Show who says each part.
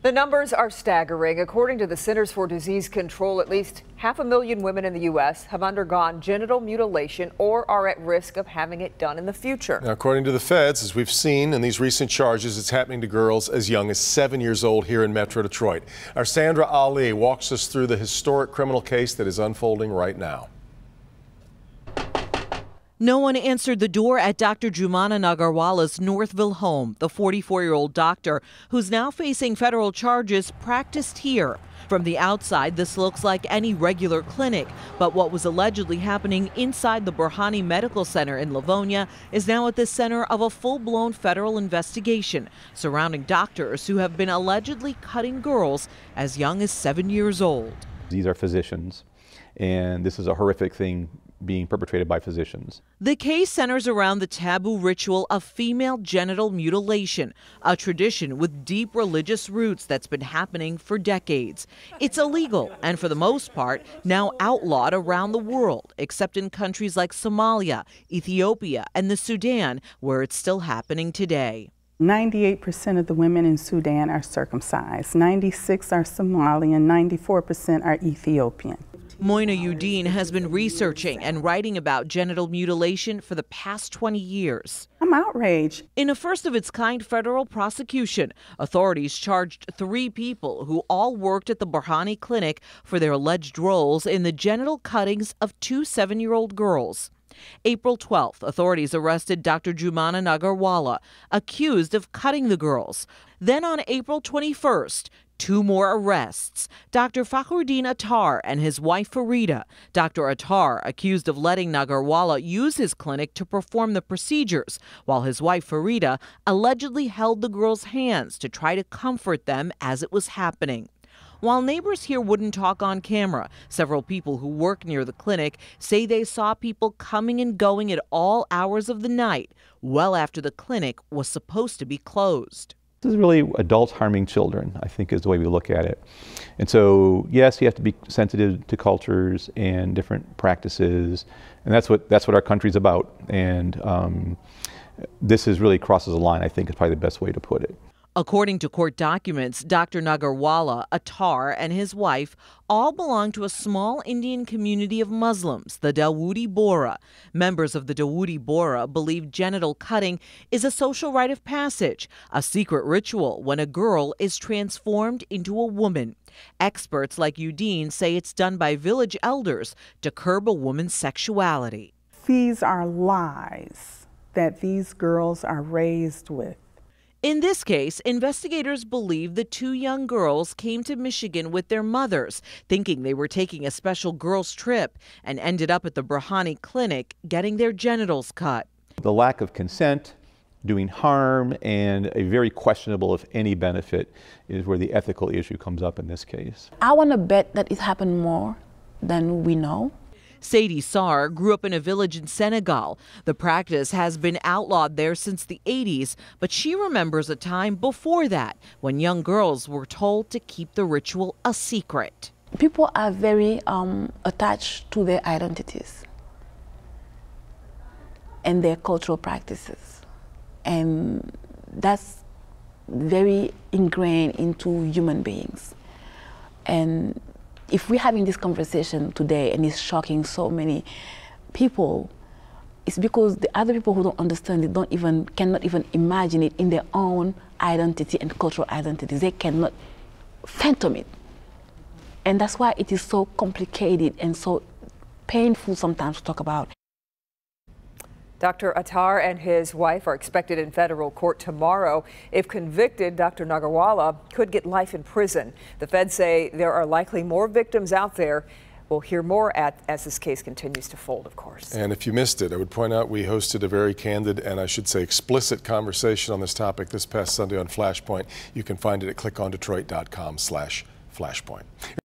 Speaker 1: The numbers are staggering. According to the Centers for Disease Control, at least 500,000 women in the U.S. have undergone genital mutilation or are at risk of having it done in the future.
Speaker 2: Now, according to the feds, as we've seen in these recent charges, it's happening to girls as young as 7 years old here in Metro Detroit. Our Sandra Ali walks us through the historic criminal case that is unfolding right now.
Speaker 3: No one answered the door at Dr. Jumana Nagarwala's Northville home. The 44-year-old doctor, who's now facing federal charges, practiced here. From the outside, this looks like any regular clinic, but what was allegedly happening inside the Burhani Medical Center in Livonia is now at the center of a full-blown federal investigation surrounding doctors who have been allegedly cutting girls as young as 7 years old.
Speaker 4: These are physicians, and this is a horrific thing being perpetrated by physicians.
Speaker 3: The case centers around the taboo ritual of female genital mutilation, a tradition with deep religious roots that's been happening for decades. It's illegal and, for the most part, now outlawed around the world, except in countries like Somalia, Ethiopia, and the Sudan, where it's still happening today.
Speaker 5: 98% of the women in Sudan are circumcised, 96% are Somalian, 94% are Ethiopian.
Speaker 3: Moina Udine has been researching and writing about genital mutilation for the past 20 years.
Speaker 5: I'm outraged.
Speaker 3: In a first-of-its-kind federal prosecution, authorities charged 3 people who all worked at the Burhani Clinic for their alleged roles in the genital cuttings of 2 7-year-old girls. April 12th, authorities arrested Dr. Jumana Nagarwala, accused of cutting the girls. Then on April 21st, 2 more arrests. Dr. Fakhruddin Attar and his wife Farida. Dr. Attar accused of letting Nagarwala use his clinic to perform the procedures, while his wife Farida allegedly held the girls' hands to try to comfort them as it was happening. While neighbors here wouldn't talk on camera, several people who work near the clinic say they saw people coming and going at all hours of the night, well after the clinic was supposed to be closed.
Speaker 4: This is really adults harming children, I think, is the way we look at it. And so, yes, you have to be sensitive to cultures and different practices, and that's what our country's about. And this is really crosses a line, I think, is probably the best way to put it.
Speaker 3: According to court documents, Dr. Nagarwala, Attar, and his wife all belong to a small Indian community of Muslims, the Dawoodi Bohra. Members of the Dawoodi Bohra believe genital cutting is a social rite of passage, a secret ritual when a girl is transformed into a woman. Experts like Udine say it's done by village elders to curb a woman's sexuality.
Speaker 5: These are lies that these girls are raised with.
Speaker 3: In this case, investigators believe the 2 young girls came to Michigan with their mothers, thinking they were taking a special girls' trip, and ended up at the Burhani Clinic getting their genitals cut.
Speaker 4: The lack of consent, doing harm, and a very questionable, if any, benefit is where the ethical issue comes up in this case.
Speaker 6: I want to bet that it happened more than we know.
Speaker 3: Sadie Sarr grew up in a village in Senegal. The practice has been outlawed there since the 80s, but she remembers a time before that when young girls were told to keep the ritual a secret.
Speaker 6: People are very attached to their identities and their cultural practices, and that's very ingrained into human beings. And if we're having this conversation today and it's shocking so many people, it's because the other people who don't understand it cannot even imagine it in their own identity and cultural identities. They cannot fathom it. And that's why it is so complicated and so painful sometimes to talk about.
Speaker 1: Dr. Attar and his wife are expected in federal court tomorrow. If convicted, Dr. Nagarwala could get life in prison. The feds say there are likely more victims out there. We'll hear more as this case continues to fold, of course.
Speaker 2: And if you missed it, I would point out we hosted a very candid and I should say explicit conversation on this topic this past Sunday on Flashpoint. You can find it at clickondetroit.com/flashpoint.